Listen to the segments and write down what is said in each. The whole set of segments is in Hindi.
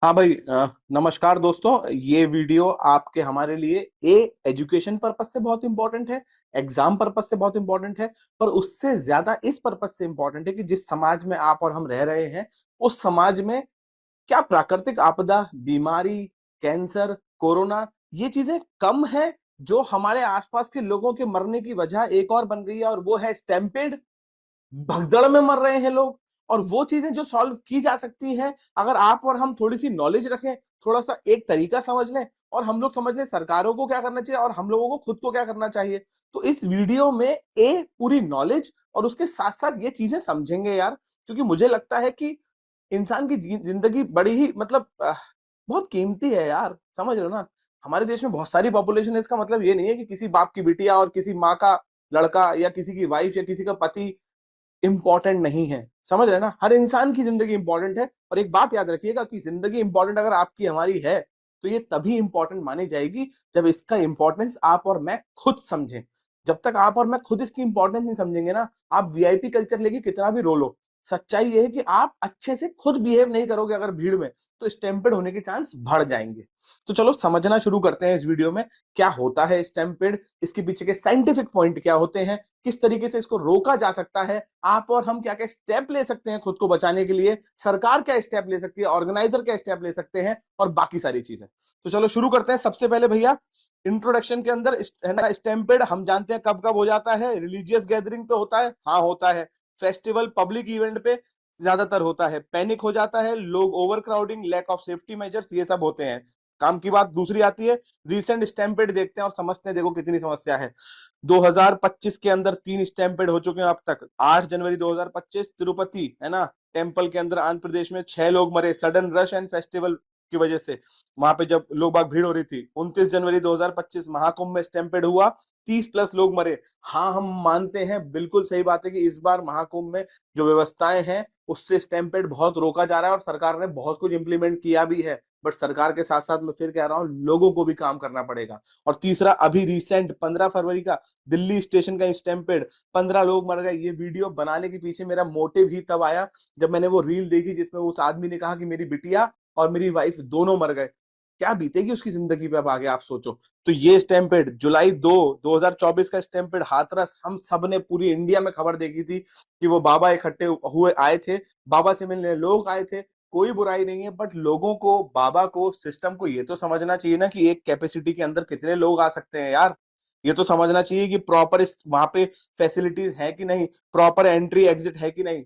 हाँ भाई, नमस्कार दोस्तों। ये वीडियो आपके हमारे लिए एजुकेशन पर्पस से बहुत इंपॉर्टेंट है, एग्जाम पर्पस से बहुत इंपॉर्टेंट है, पर उससे ज्यादा इस पर्पस से इंपॉर्टेंट है कि जिस समाज में आप और हम रह रहे हैं उस समाज में क्या प्राकृतिक आपदा, बीमारी, कैंसर, कोरोना, ये चीजें कम है जो हमारे आसपास के लोगों के मरने की वजह एक और बन गई है, और वो है स्टैम्पेड। भगदड़ में मर रहे हैं लोग। और वो चीजें जो सॉल्व की जा सकती हैं, अगर आप और हम थोड़ी सी नॉलेज रखें, थोड़ा सा एक तरीका समझ लें, और हम लोग समझ लें सरकारों को क्या करना चाहिए और हम लोगों को खुद को क्या करना चाहिए, तो इस वीडियो में पूरी नॉलेज और उसके साथ साथ ये चीजें समझेंगे यार। क्योंकि मुझे लगता है कि इंसान की जिंदगी बड़ी ही मतलब बहुत कीमती है यार, समझ रहे हो ना। हमारे देश में बहुत सारी पॉपुलेशन है, इसका मतलब ये नहीं है कि किसी बाप की बिटिया और किसी माँ का लड़का या किसी की वाइफ या किसी का पति इंपॉर्टेंट नहीं है। समझ रहे हैं ना, हर इंसान की जिंदगी इंपॉर्टेंट है। और एक बात याद रखिएगा कि जिंदगी इंपॉर्टेंट अगर आपकी हमारी है तो ये तभी इंपॉर्टेंट मानी जाएगी जब इसका इंपॉर्टेंस आप और मैं खुद समझें। जब तक आप और मैं खुद इसकी इंपॉर्टेंस नहीं समझेंगे ना, आप वीआईपी कल्चर लेके कितना भी रो लो, सच्चाई ये है कि आप अच्छे से खुद बिहेव नहीं करोगे अगर भीड़ में, तो स्टैम्पेड होने के चांस बढ़ जाएंगे। तो चलो समझना शुरू करते हैं इस वीडियो में, क्या होता है स्टैम्पेड, इसके पीछे के साइंटिफिक पॉइंट क्या होते हैं, किस तरीके से इसको रोका जा सकता है, आप और हम क्या क्या स्टेप ले सकते हैं खुद को बचाने के लिए, सरकार क्या स्टेप ले सकती है, ऑर्गेनाइजर क्या स्टेप ले सकते हैं, और बाकी सारी चीजें। तो चलो शुरू करते हैं। सबसे पहले भैया, इंट्रोडक्शन के अंदर है ना, स्टैम्पेड हम जानते हैं कब कब हो जाता है। रिलीजियस गैदरिंग पे होता है, हाँ होता है। फेस्टिवल, पब्लिक इवेंट पे ज्यादातर होता है। पैनिक हो जाता है, लोग overcrowding, lack of safety measures, ये सब होते हैं। काम की बात दूसरी आती है, रिसेंट स्टैम्पेड देखते हैं और समझते हैं, देखो कितनी समस्या है। 2025 के अंदर 3 स्टैम्पेड हो चुके हैं अब तक। 8 जनवरी 2025 तिरुपति है ना, टेम्पल के अंदर आंध्र प्रदेश में 6 लोग मरे सडन रश एंड फेस्टिवल की वजह से, वहां पे जब लोग बाग भीड़ हो रही थी। 29 जनवरी 2025 महाकुंभ में स्टैम्पेड हुआ, 30 प्लस लोग मरे। हाँ, हम मानते हैं, बिल्कुल सही बात है कि इस बार महाकुंभ में जो व्यवस्थाएं हैं उससे स्टैम्पेड बहुत रोका जा रहा है और सरकार ने बहुत कुछ इंप्लीमेंट किया भी है। बट सरकार के साथ साथ मैं फिर कह रहा हूं, लोगों को भी काम करना पड़ेगा। और तीसरा, अभी रिसेंट 15 फरवरी का दिल्ली स्टेशन का स्टैम्पेड, 15 लोग मर गए। ये वीडियो बनाने के पीछे मेरा मोटिव ही तब आया जब मैंने वो रील देखी जिसमें उस आदमी ने कहा कि मेरी बिटिया और मेरी वाइफ दोनों मर गए। क्या बीतेगी उसकी जिंदगी पे अब आगे, आप सोचो। तो ये स्टैम्पेड जुलाई 2024 का स्टैम्पेड हाथरस, हम सब ने पूरी इंडिया में खबर देखी थी कि वो बाबा इकट्ठे हुए आए थे, बाबा से मिलने लोग आए थे। कोई बुराई नहीं है, बट लोगों को, बाबा को, सिस्टम को ये तो समझना चाहिए ना कि एक कैपेसिटी के अंदर कितने लोग आ सकते हैं यार। ये तो समझना चाहिए कि प्रॉपर वहां पे फैसिलिटीज है कि नहीं, प्रॉपर एंट्री एग्जिट है कि नहीं।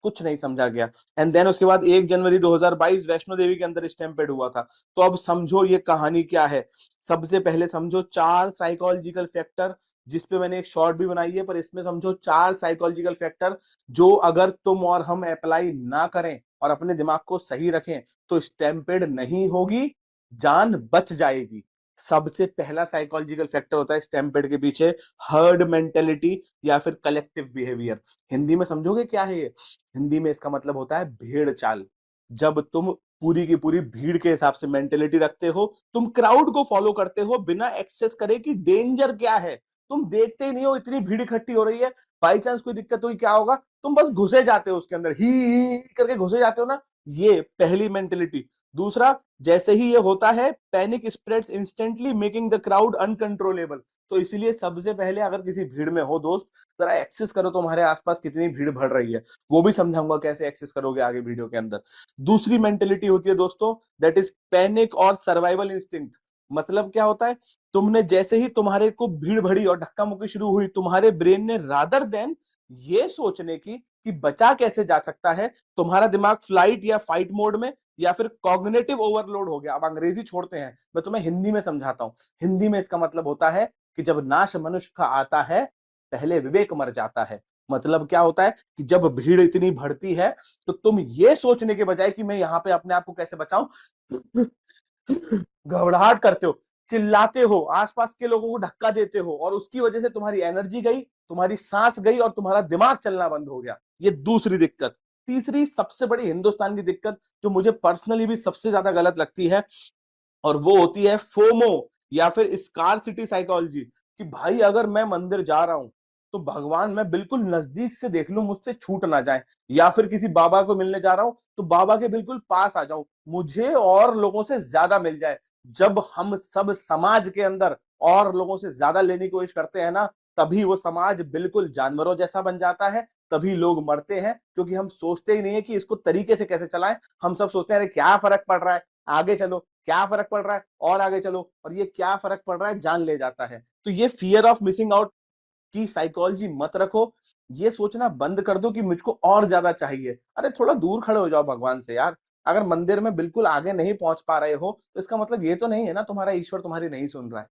कुछ नहीं समझा गया। एंड देन उसके बाद 1 जनवरी 2022 वैष्णो देवी के अंदर स्टैम्पेड हुआ था। तो अब समझो ये कहानी क्या है। सबसे पहले समझो 4 साइकोलॉजिकल फैक्टर, जिसपे मैंने एक शॉर्ट भी बनाई है, पर इसमें समझो 4 साइकोलॉजिकल फैक्टर जो अगर तुम और हम अप्लाई ना करें और अपने दिमाग को सही रखें तो स्टैम्पेड नहीं होगी, जान बच जाएगी। सबसे पहला साइकोलॉजिकल फैक्टर होता है स्टैम्पेड के पीछे, हर्ड मेंटेलिटी या फिर कलेक्टिव बिहेवियर। हिंदी में समझोगे क्या है ये? हिंदी में इसका मतलब होता है भेड़ चाल। जब तुम पूरी की पूरी भीड़ के हिसाब से मेंटेलिटी रखते हो, तुम क्राउड को फॉलो करते हो बिना एक्सेस करे कि डेंजर क्या है। तुम देखते ही नहीं हो इतनी भीड़ इकट्ठी हो रही है, बाई चांस कोई दिक्कत हुई क्या होगा, तुम बस घुसे जाते हो उसके अंदर, ही करके घुसे जाते हो ना। ये पहली मेंटेलिटी। दूसरा, जैसे ही ये होता है, panic spreads instantly making the crowd uncontrollable. तो इसीलिए सबसे पहले अगर किसी भीड़ में हो दोस्त, जरा एक्सेस करो तुम्हारे आसपास कितनी भीड़ बढ़ रही है। वो भी समझाऊंगा कैसे एक्सेस करोगे आगे वीडियो के अंदर। दूसरी मेंटेलिटी होती है दोस्तों, दैट इज पैनिक और सर्वाइवल इंस्टिंक्ट। मतलब क्या होता है, तुमने जैसे ही तुम्हारे को भीड़ भड़ी और धक्का मुक्की शुरू हुई, तुम्हारे ब्रेन ने रादर देन ये सोचने की कि बचा कैसे जा सकता है, तुम्हारा दिमाग फ्लाइट या फाइट मोड में या फिर कॉग्निटिव ओवरलोड हो गया। अब अंग्रेजी छोड़ते हैं, मैं तुम्हें हिंदी में समझाता हूं। हिंदी में इसका मतलब होता है कि जब नाश मनुष्य का आता है, पहले विवेक मर जाता है। मतलब क्या होता है कि जब भीड़ इतनी बढ़ती है तो तुम ये सोचने के बजाय कि मैं यहां पे अपने आप को कैसे बचाऊं, घबराहट करते हो, चिल्लाते हो, आसपास के लोगों को धक्का देते हो, और उसकी वजह से तुम्हारी एनर्जी गई, तुम्हारी सांस गई और तुम्हारा दिमाग चलना बंद हो गया। ये दूसरी दिक्कत। तीसरी सबसे बड़ी हिंदुस्तान की दिक्कत, जो मुझे पर्सनली भी सबसे ज्यादा गलत लगती है, और वो होती है फोमो या फिर स्कार सिटी साइकोलॉजी। कि भाई अगर मैं मंदिर जा रहा हूं तो भगवान मैं बिल्कुल नजदीक से देख लूं, मुझसे छूट ना जाए। या फिर किसी बाबा को मिलने जा रहा हूं तो बाबा के बिल्कुल पास आ जाऊं, मुझे और लोगों से ज्यादा मिल जाए। जब हम सब समाज के अंदर और लोगों से ज्यादा लेने की कोशिश करते हैं ना, तभी वो समाज बिल्कुल जानवरों जैसा बन जाता है। तभी लोग मरते हैं, क्योंकि हम सोचते ही नहीं है कि इसको तरीके से कैसे चलाएं। हम सब सोचते हैं अरे क्या फर्क पड़ रहा है, आगे चलो, क्या फर्क पड़ रहा है और आगे चलो, और ये क्या फर्क पड़ रहा है जान ले जाता है। तो ये फियर ऑफ मिसिंग आउट की साइकोलॉजी मत रखो। ये सोचना बंद कर दो कि मुझको और ज्यादा चाहिए। अरे थोड़ा दूर खड़े हो जाओ भगवान से यार। अगर मंदिर में बिल्कुल आगे नहीं पहुंच पा रहे हो तो इसका मतलब ये तो नहीं है ना तुम्हारा ईश्वर तुम्हारी नहीं सुन रहा है।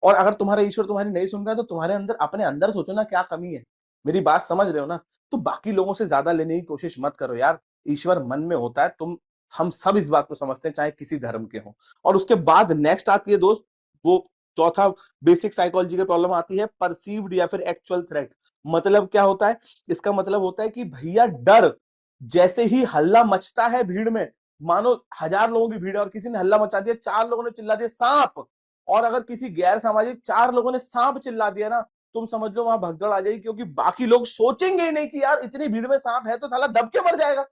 और अगर तुम्हारा ईश्वर तुम्हारी नहीं सुन रहा है तो तुम्हारे अंदर, अपने अंदर सोचो ना क्या कमी है। मेरी बात समझ रहे हो ना? तो बाकी लोगों से ज्यादा लेने की कोशिश मत करो यार। ईश्वर मन में होता है, तुम हम सब इस बात को समझते हैं, चाहे किसी धर्म के हो। और उसके बाद नेक्स्ट आती है दोस्त, वो चौथा बेसिक साइकोलॉजी की प्रॉब्लम आती है, परसीव्ड या फिर एक्चुअल थ्रेट। मतलब क्या होता है? इसका मतलब होता है कि भैया डर जैसे ही हल्ला मचता है भीड़ में, मानो 1000 लोगों की भीड़ है और किसी ने हल्ला मचा दिया, 4 लोगों ने चिल्ला दिया सांप, और अगर किसी गैर सामाजिक 4 लोगों ने सांप चिल्ला दिया ना, तुम समझ लो वहां भगदड़ आ जाएगी। क्योंकि बाकी लोग सोचेंगे ही नहीं कि यार इतनी भीड़ में सांप है तो साला दब के मर जाएगा।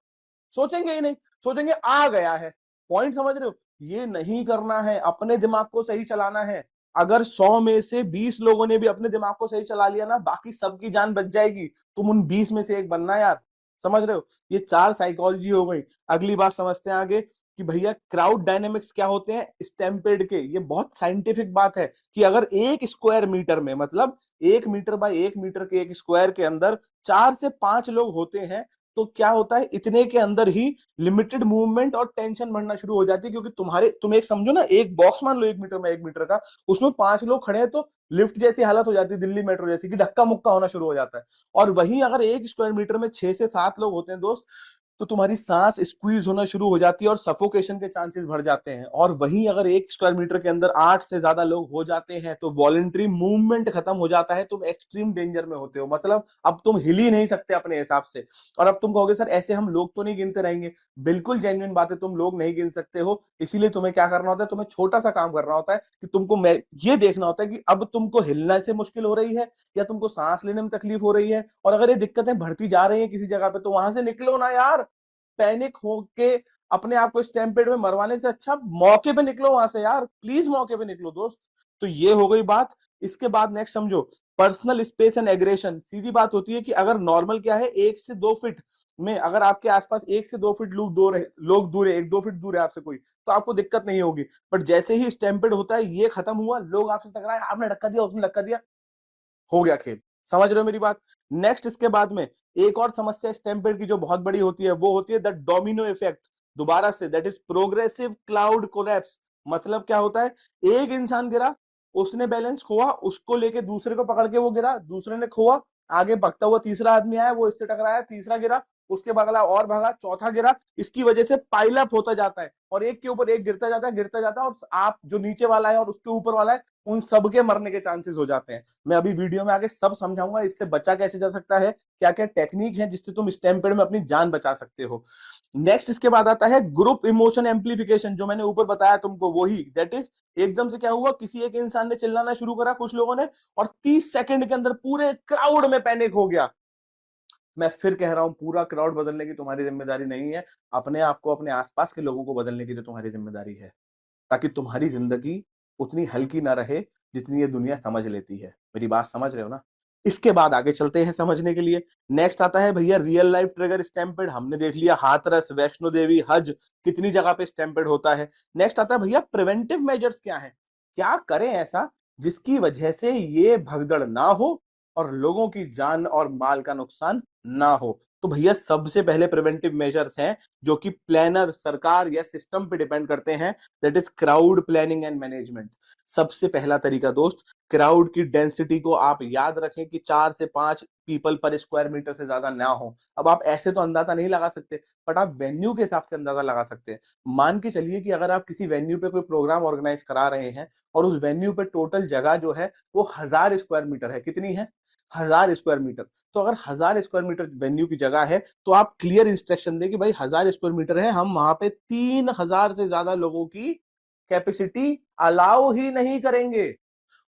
सोचेंगे ही नहीं, सोचेंगे आ गया है। पॉइंट समझ रहे हो? ये नहीं करना है, अपने दिमाग को सही चलाना है। अगर 100 में से 20 लोगों ने भी अपने दिमाग को सही चला लिया ना, बाकी सबकी जान बच जाएगी। तुम उन 20 में से एक बनना यार। समझ रहे हो? ये 4 साइकोलॉजी हो गई। अगली बात समझते हैं आगे कि भैया क्राउड डायनेमिक्स क्या होते हैं स्टैम्पेड के। ये बहुत साइंटिफिक बात है कि अगर 1 स्क्वायर मीटर में, मतलब 1 मीटर बाय 1 मीटर के एक स्क्वायर के अंदर 4 से 5 लोग होते हैं, तो क्या होता है इतने के अंदर ही लिमिटेड मूवमेंट और टेंशन बढ़ना शुरू हो जाती है। क्योंकि तुम एक समझो ना, एक बॉक्स मान लो 1 मीटर में 1 मीटर का, उसमें 5 लोग खड़े हैं तो लिफ्ट जैसी हालत हो जाती है, दिल्ली मेट्रो जैसी, कि धक्का मुक्का होना शुरू हो जाता है। और वहीं अगर 1 स्क्वायर मीटर में 6 से 7 लोग होते हैं दोस्त, तो तुम्हारी सांस स्क्वीज होना शुरू हो जाती है और सफोकेशन के चांसेस बढ़ जाते हैं। और वहीं अगर 1 स्क्वायर मीटर के अंदर 8 से ज्यादा लोग हो जाते हैं तो वॉलेंट्री मूवमेंट खत्म हो जाता है, तुम एक्सट्रीम डेंजर में होते हो। मतलब अब तुम हिल ही नहीं सकते अपने हिसाब से। और अब तुम कहोगे सर ऐसे हम लोग तो नहीं गिनते रहेंगे। बिल्कुल जेन्युइन बात है, तुम लोग नहीं गिन सकते हो। इसीलिए तुम्हें क्या करना होता है, तुम्हें छोटा सा काम करना होता है कि तुमको ये देखना होता है कि अब तुमको हिलने से मुश्किल हो रही है या तुमको सांस लेने में तकलीफ हो रही है। और अगर ये दिक्कतें बढ़ती जा रही है किसी जगह पे, तो वहां से निकलो ना यार। पैनिक होके अपने आप को स्टैम्पेड में मरवाने से अच्छा मौके पे निकलो वहां से यार, प्लीज मौके पे निकलो दोस्त। तो ये हो गई बात। इसके बाद नेक्स्ट समझो, पर्सनल स्पेस एंड एग्रेशन। सीधी बात होती है कि अगर नॉर्मल क्या है, 1 से 2 फीट में अगर आपके आसपास 1 से 2 फीट लोग दूर है, 1-2 फीट दूर है आपसे कोई, तो आपको दिक्कत नहीं होगी। बट जैसे ही स्टैम्पेड होता है, ये खत्म हुआ, लोग आपसे टकराए, आपने धक्का दिया, उसने धक्का दिया, हो गया खेल। समझ रहे हो मेरी बात? नेक्स्ट इसके बाद में एक और समस्या स्टैम्पेड की जो बहुत बड़ी होती है, वो होती है द डोमिनो इफेक्ट। दोबारा से, that is progressive cloud collapse. मतलब क्या होता है, एक इंसान गिरा, उसने बैलेंस खोआ, उसको लेके दूसरे को पकड़ के वो गिरा, दूसरे ने खोआ, आगे भगता हुआ तीसरा आदमी आया, वो इससे टकराया, तीसरा गिरा, उसके बगला और भागा, चौथा गिरा। इसकी वजह से पाइलअप होता जाता है और एक के ऊपर एक गिरता जाता है, गिरता जाता है, और आप जो नीचे वाला है और उसके ऊपर वाला है, उन सबके मरने के चांसेस हो जाते हैं। मैं अभी वीडियो में आगे सब समझाऊंगा इससे बचा कैसे जा सकता है, क्या क्या टेक्निक है जिससे तुम स्टैम्पेड में अपनी जान बचा सकते हो। नेक्स्ट इसके बाद आता है ग्रुप इमोशन एम्पलीफिकेशन, जो मैंने ऊपर बताया तुमको वही। दैट इज, एकदम से क्या हुआ, किसी एक इंसान ने चिल्लाना शुरू करा, कुछ लोगों ने, और 30 सेकंड के अंदर पूरे क्राउड में पैनिक हो गया। मैं फिर कह रहा हूं, पूरा क्राउड बदलने की तुम्हारी जिम्मेदारी नहीं है, अपने आप को, अपने आसपास के लोगों को बदलने की जो तुम्हारी जिम्मेदारी है, ताकि तुम्हारी जिंदगी उतनी हल्की ना रहे जितनी ये दुनिया समझ लेती है। मेरी बात समझ रहे हो ना? इसके बाद आगे चलते हैं समझने के लिए। नेक्स्ट आता है भैया रियल लाइफ ट्रिगर स्टैम्पेड। हमने देख लिया हाथरस, वैष्णो देवी, हज, कितनी जगह पे स्टैम्पेड होता है। नेक्स्ट आता है भैया प्रिवेंटिव मेजर्स क्या है, क्या करें ऐसा जिसकी वजह से ये भगदड़ ना हो और लोगों की जान और माल का नुकसान ना हो। तो भैया सबसे पहले प्रिवेंटिव मेजर्स हैं जो कि प्लानर, सरकार या सिस्टम पे डिपेंड करते हैं। That is crowd planning and management. सबसे पहला तरीका दोस्त, क्राउड की डेंसिटी को आप याद रखें कि 4 से 5 पीपल पर स्क्वायर मीटर से ज्यादा ना हो। अब आप ऐसे तो अंदाजा नहीं लगा सकते, बट आप वेन्यू के हिसाब से अंदाजा लगा सकते हैं। मान के चलिए कि अगर आप किसी वेन्यू पे कोई प्रोग्राम ऑर्गेनाइज करा रहे हैं और उस वेन्यू पे टोटल जगह जो है वो 1000 स्क्वायर मीटर है। कितनी है? 1000 स्क्वायर मीटर। तो अगर 1000 स्क्वायर मीटर वेन्यू की जगह है, तो आप क्लियर इंस्ट्रक्शन दें कि भाई 1000 स्क्वायर मीटर है, हम वहां पे 3000 से ज्यादा लोगों की कैपेसिटी अलाउ ही नहीं करेंगे।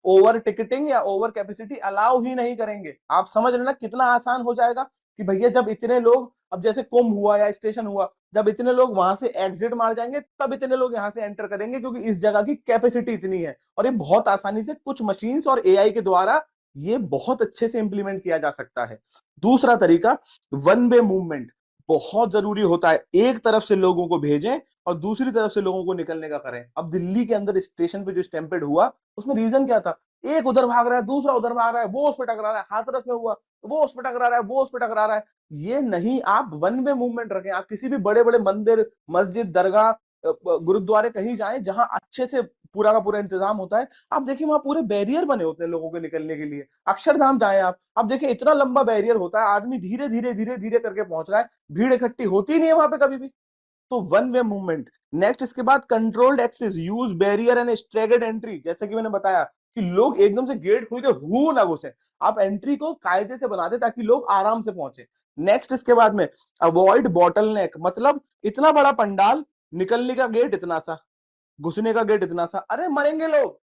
ओवर टिकटिंग या ओवर कैपेसिटी अलाउ ही नहीं करेंगे। आप समझ रहे ना कितना आसान हो जाएगा कि भैया जब इतने लोग, अब जैसे कुंभ हुआ या स्टेशन हुआ, जब इतने लोग वहां से एग्जिट मार जाएंगे तब इतने लोग यहां से एंटर करेंगे, क्योंकि इस जगह की कैपेसिटी इतनी है। और ये बहुत आसानी से कुछ मशीन्स और एआई के द्वारा ये बहुत अच्छे से इंप्लीमेंट किया जा सकता है। दूसरा तरीका, वन वे मूवमेंट बहुत जरूरी होता है। एक तरफ से लोगों को भेजें और दूसरी तरफ से लोगों को निकलने का करें। अब दिल्ली के अंदर स्टेशन पे जो स्टैम्पेड हुआ, उसमें रीजन क्या था? एक उधर भाग रहा है, दूसरा उधर भाग रहा है, वो उस पर टकरा रहा है। हाथरस में हुआ, वो उस पर टकरा रहा है, वो उस पर टकरा रहा है। ये नहीं, आप वन वे मूवमेंट रखें। आप किसी भी बड़े बड़े मंदिर, मस्जिद, दरगाह, गुरुद्वारे कहीं जाएं जहां अच्छे से पूरा का पूरा इंतजाम होता है, आप देखिए वहां पूरे बैरियर बने होते हैं लोगों के निकलने के लिए। अक्षरधाम जाएं आप देखिए इतना लंबा बैरियर होता है, आदमी धीरे धीरे धीरे धीरे करके पहुंच रहा है, भीड़ इकट्ठी होती नहीं है वहां पे कभी भी। तो वन वे मूवमेंट। नेक्स्ट, इसके बाद controlled access, use barrier and staggered entry. जैसे कि मैंने बताया कि लोग एकदम से गेट खोल के हु ना घुसे, आप एंट्री को कायदे से बना दे ताकि लोग आराम से पहुंचे। नेक्स्ट, इसके बाद में अवॉइड बॉटलनेक, मतलब इतना बड़ा पंडाल, निकलने का गेट इतना सा, घुसने का गेट इतना सा, अरे मरेंगे लोग,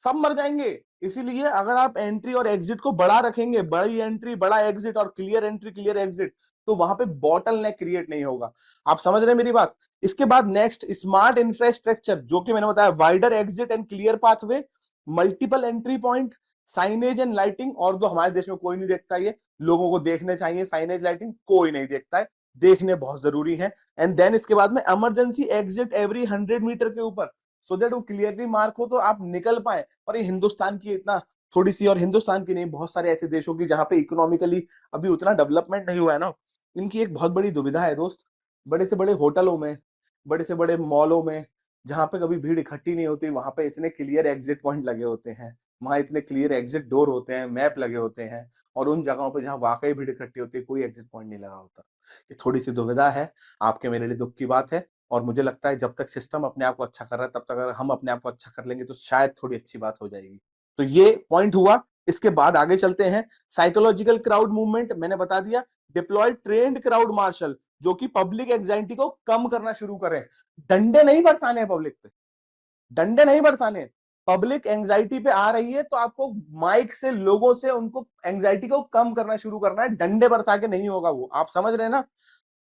सब मर जाएंगे। इसीलिए अगर आप एंट्री और एग्जिट को बड़ा रखेंगे, बड़ी एंट्री बड़ा एग्जिट और क्लियर एंट्री क्लियर एग्जिट, तो वहां पे बॉटल नेक क्रिएट नहीं होगा। आप समझ रहे हैं मेरी बात? इसके बाद नेक्स्ट, स्मार्ट इंफ्रास्ट्रक्चर, जो कि मैंने बताया, wider exit and clear pathway, multiple entry point, signage and lighting. और तो हमारे देश में कोई नहीं देखता, ये लोगों को देखने चाहिए। साइनेज लाइटिंग कोई नहीं देखता है, देखने बहुत जरूरी है। एंड देन इसके बाद में इमरजेंसी एग्जिट एवरी 100 मीटर के ऊपर, सो दैट वो क्लियरली मार्क हो तो आप निकल पाए। और ये हिंदुस्तान की इतना थोड़ी सी, और हिंदुस्तान की नहीं, बहुत सारे ऐसे देशों की जहां पे इकोनॉमिकली अभी उतना डेवलपमेंट नहीं हुआ है ना, इनकी एक बहुत बड़ी दुविधा है दोस्त। बड़े से बड़े होटलों में, बड़े से बड़े मॉलों में, जहां पे कभी भीड़ इकट्ठी नहीं होती, वहां पे इतने क्लियर एग्जिट पॉइंट लगे होते हैं, वहां इतने क्लियर एग्जिट डोर होते हैं, मैप लगे होते हैं। और उन जगहों पे जहां वाकई भीड़ इकट्ठी होती है, कोई एग्जिट पॉइंट नहीं लगा होता। ये थोड़ी सी दुविधा है, आपके मेरे लिए दुख की बात है। और मुझे लगता है जब तक सिस्टम अपने आप को अच्छा कर रहा है, तब तक अगर हम अपने आप को अच्छा कर लेंगे तो शायद थोड़ी अच्छी बात हो जाएगी। तो ये पॉइंट हुआ। इसके बाद आगे चलते हैं। साइकोलॉजिकल क्राउड मूवमेंट मैंने बता दिया। डिप्लॉय ट्रेंड क्राउड मार्शल, जो कि पब्लिक एंजाइटी को कम करना शुरू करें। डंडे नहीं बरसाने हैं पब्लिक पे, डंडे नहीं बरसाने। पब्लिक एंजाइटी पे आ रही है तो आपको माइक से लोगों से उनको एंजाइटी को कम करना शुरू करना है, डंडे बरसा के नहीं होगा वो। आप समझ रहे हैं ना?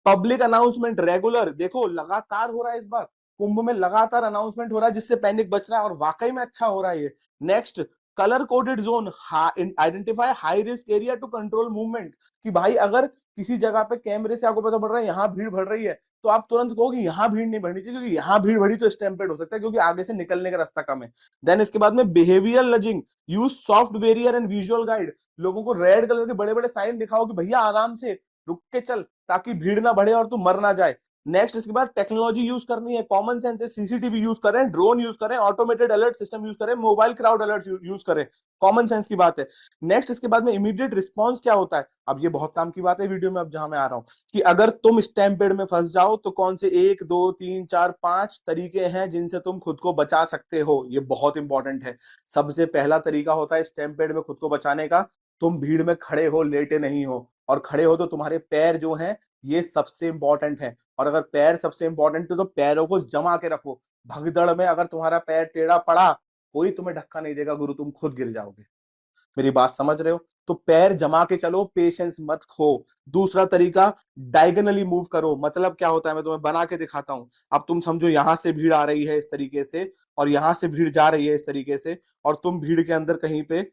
पब्लिक अनाउंसमेंट रेगुलर, देखो लगातार हो रहा है इस बार, कुंभ में लगातार अनाउंसमेंट हो रहा है जिससे पैनिक बच रहा है, और वाकई में अच्छा हो रहा है ये। Next, colour coded zone, identify high risk area to control movement. कि भाई अगर किसी जगह पे कैमरे से आपको पता पड़ रहा है यहाँ भीड़ बढ़ रही है, तो आप तुरंत कहो कि यहाँ भीड़ नहीं बढ़नी चाहिए, क्योंकि यहाँ भीड़ बढ़ी तो स्टैम्पेड हो सकता है, क्योंकि आगे से निकलने का रास्ता कम है। देन इसके बाद में behaviour lugging, use soft barrier and visual guide. लोगों को रेड कलर के बड़े बड़े साइन दिखाओ कि भैया आराम से रुक के चल, ताकि भीड़ ना बढ़े और तू मर ना जाए। नेक्स्ट, इसके बाद टेक्नोलॉजी यूज करनी है, कॉमन सेंस से सीसीटीवी यूज करें, ड्रोन यूज करें, ऑटोमेटेड अलर्ट सिस्टम यूज करें, मोबाइल क्राउड अलर्ट यूज करें। कॉमन सेंस की बात है। नेक्स्ट, इसके बाद में इमीडिएट रिस्पॉन्स क्या होता है? अब ये बहुत काम की बात है वीडियो में, अब जहां मैं आ रहा हूं कि अगर तुम स्टैम्पेड में फंस जाओ तो कौन से 1 2 3 4 5 तरीके हैं जिनसे तुम खुद को बचा सकते हो। ये बहुत इंपॉर्टेंट है। सबसे पहला तरीका होता है स्टैम्पेड में खुद को बचाने का, तुम भीड़ में खड़े हो, लेटे नहीं हो। और खड़े हो तो तुम्हारे पैर जो हैं ये सबसे इंपॉर्टेंट है। और अगर पैर सबसे इंपॉर्टेंट है तो पैरों को जमा के रखो। भगदड़ में अगर तुम्हारा पैर टेढ़ा पड़ा, कोई तुम्हें धक्का नहीं देगा गुरु, तुम खुद गिर जाओगे। मेरी बात समझ रहे हो? तो पैर जमा के चलो, पेशेंस मत खो। दूसरा तरीका, डायगोनली मूव करो। मतलब क्या होता है, मैं तुम्हें बना के दिखाता हूं। अब तुम समझो यहां से भीड़ आ रही है इस तरीके से, और यहां से भीड़ जा रही है इस तरीके से, और तुम भीड़ के अंदर कहीं पे,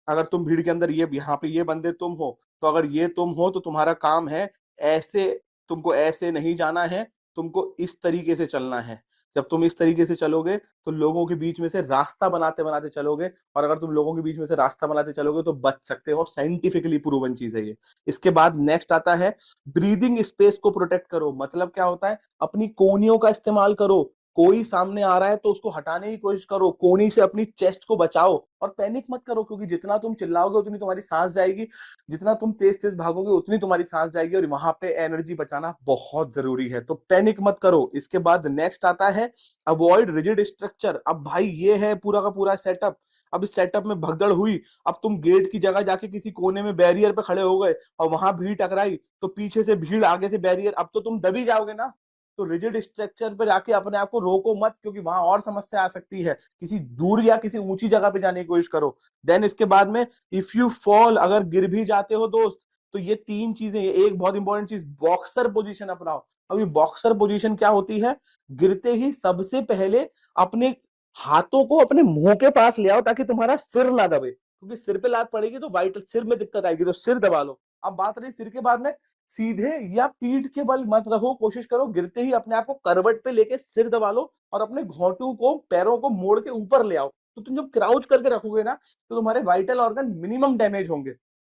अगर तुम भीड़ के अंदर, ये यहाँ पे ये बंदे तुम हो, तो अगर ये तुम हो तो तुम्हारा काम है ऐसे, तुमको ऐसे नहीं जाना है, तुमको इस तरीके से चलना है। जब तुम इस तरीके से चलोगे तो लोगों के बीच में से रास्ता बनाते बनाते चलोगे, और अगर तुम लोगों के बीच में से रास्ता बनाते चलोगे तो बच सकते हो। साइंटिफिकली प्रूवन चीज है ये। इसके बाद नेक्स्ट आता है, ब्रीदिंग स्पेस को प्रोटेक्ट करो। मतलब क्या होता है, अपनी कोहनियों का इस्तेमाल करो। कोई सामने आ रहा है तो उसको हटाने की कोशिश करो, कोहनी से अपनी चेस्ट को बचाओ, और पैनिक मत करो, क्योंकि जितना तुम चिल्लाओगे उतनी तुम्हारी सांस जाएगी, जितना तुम तेज तेज भागोगे उतनी तुम्हारी सांस जाएगी, और वहां पे एनर्जी बचाना बहुत जरूरी है। तो पैनिक मत करो। इसके बाद नेक्स्ट आता है, अवॉइड रिजिड स्ट्रक्चर। अब भाई ये है पूरा का पूरा सेटअप। अब इस सेटअप में भगदड़ हुई, अब तुम गेट की जगह जाके किसी कोने में बैरियर पे खड़े हो गए और वहां भीड़ टकराई, तो पीछे से भीड़, आगे से बैरियर, अब तो तुम दबी जाओगे ना। तो रिजिड स्ट्रक्चर पे जाके अपने आप को रोको मत, क्योंकि वहां और समस्या आ सकती है। किसी दूर या किसी ऊंची जगह पे जाने की कोशिश करो। देन इसके बाद में इफ यू फॉल, अगर गिर भी जाते हो दोस्त, तो ये तीन चीजें, एक बहुत इंपॉर्टेंट चीज, बॉक्सर पोजीशन अपनाओ। अब ये बॉक्सर पोजीशन क्या होती है? गिरते ही सबसे पहले अपने हाथों को अपने मुंह के पास ले आओ ताकि तुम्हारा सिर ना दबे, क्योंकि सिर पे लात पड़ेगी तो वाइटल सिर में दिक्कत आएगी, तो सिर दबा लो। अब बात रही सिर के बाद में, सीधे या पीठ के बल मत रहो, कोशिश करो गिरते ही अपने आप को करवट पे लेके सिर दबा लो और अपने घोंटू को, पैरों को मोड़ के ऊपर ले आओ। तो तुम जब क्राउच करके रखोगे ना, तो तुम्हारे वाइटल ऑर्गन मिनिमम डैमेज होंगे।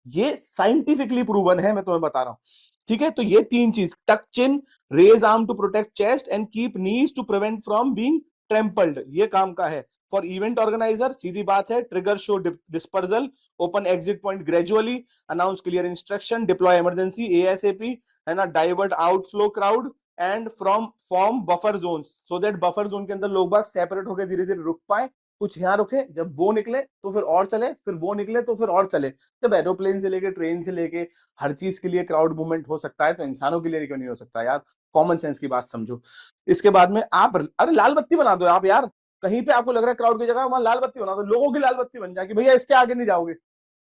ये साइंटिफिकली प्रूवन है, मैं तुम्हें बता रहा हूं। ठीक है, तो ये तीन चीज, tuck chin, raise arm to protect chest and keep knees to prevent from being trampled, ये काम का है। फॉर इवेंट ऑर्गेनाइजर सीधी बात है, trigger show dispersal, open exit point gradually, announce clear instruction, deploy emergency ASAP, है ना, divert outflow crowd and from form buffer zone, so that buffer zone के अंदर लोग बाग सेपरेट होकर धीरे धीरे रुक पाए। कुछ यहाँ रुके, जब वो निकले तो फिर और चले, फिर वो निकले तो फिर और चले। जब एरोप्लेन से लेके, ट्रेन से लेके, हर चीज के लिए क्राउड मूवमेंट हो सकता है, तो इंसानों के लिए क्यों नहीं हो सकता यार? कॉमन सेंस की बात समझो। इसके बाद में आप, अरे लाल बत्ती बना दो आप यार, कहीं पे आपको लग रहा है क्राउड की जगह, वहां लाल बत्ती बना दो, लोगों की लाल बत्ती बन जाए कि भैया इसके आगे नहीं जाओगे,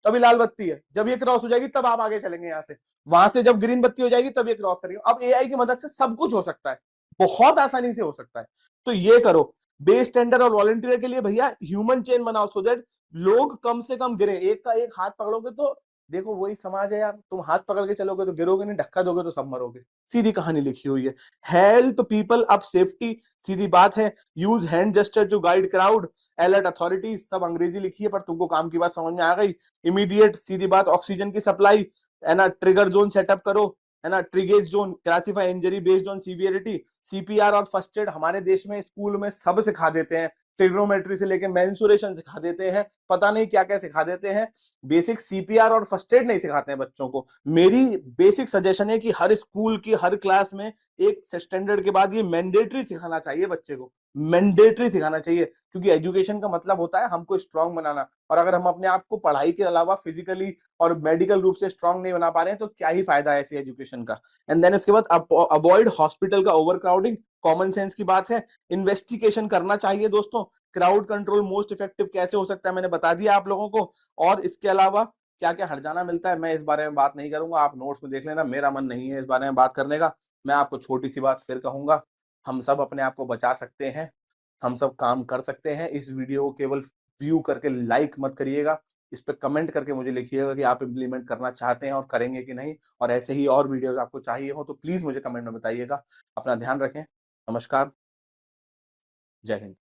तभी लाल बत्ती है, जब ये क्रॉस हो जाएगी तब आप आगे चलेंगे यहाँ से, वहां से जब ग्रीन बत्ती हो जाएगी तब ये क्रॉस करेंगे। अब एआई की मदद से सब कुछ हो सकता है, बहुत आसानी से हो सकता है। तो ये करो। बेस टेंडर और वॉलंटियर के लिए भैया ह्यूमन चेन बनाओ, सो दैट लोग कम से कम गिरे। एक का एक हाथ पकड़ोगे तो देखो वही समाज है यार, तुम हाथ पकड़ के चलोगे तो गिरोगे नहीं, धक्का दोगे तो सब मरोगे, सीधी कहानी लिखी हुई है। हेल्प पीपल अप सेफ्टी, सीधी बात है। Use hand gesture to guide crowd, alert authorities, सब अंग्रेजी लिखी है पर तुमको काम की बात समझ में आ गई। इमीडिएट, सीधी बात, ऑक्सीजन की सप्लाई, है ना, ट्रिगर जोन सेटअप करो, है ना, triage zone, classify injury based on severity. CPR और फर्स्ट एड हमारे देश में स्कूल में सब सिखा देते हैं, ट्रिग्नोमेट्री से लेके मेंसुरेशन सिखा देते हैं, पता नहीं क्या क्या सिखा देते हैं, बेसिक सीपीआर और फर्स्ट एड नहीं सिखाते हैं बच्चों को। मेरी बेसिक सजेशन है कि हर स्कूल की हर क्लास में एक स्टैंडर्ड के बाद ये मैंडेटरी सिखाना चाहिए बच्चे को, मैंडेटरी सिखाना चाहिए, क्योंकि एजुकेशन का मतलब होता है हमको स्ट्रांग बनाना। और अगर हम अपने आप को पढ़ाई के अलावा फिजिकली और मेडिकल रूप से स्ट्रांग नहीं बना पा रहे हैं तो क्या ही फायदा है ऐसी एजुकेशन का। एंड देन इसके बाद अवॉइड हॉस्पिटल का ओवरक्राउडिंग, कॉमन सेंस की बात है। इन्वेस्टिगेशन करना चाहिए दोस्तों, क्राउड कंट्रोल मोस्ट इफेक्टिव कैसे हो सकता है मैंने बता दिया आप लोगों को। और इसके अलावा क्या क्या हर्जाना मिलता है मैं इस बारे में बात नहीं करूंगा, आप नोट्स में देख लेना, मेरा मन नहीं है इस बारे में बात करने का। मैं आपको छोटी सी बात फिर कहूंगा, हम सब अपने आप को बचा सकते हैं, हम सब काम कर सकते हैं। इस वीडियो को केवल व्यू करके लाइक मत करिएगा, इस पे कमेंट करके मुझे लिखिएगा कि आप इम्प्लीमेंट करना चाहते हैं और करेंगे कि नहीं, और ऐसे ही और वीडियोस आपको चाहिए हो तो प्लीज मुझे कमेंट में बताइएगा। अपना ध्यान रखें। नमस्कार। जय हिंद।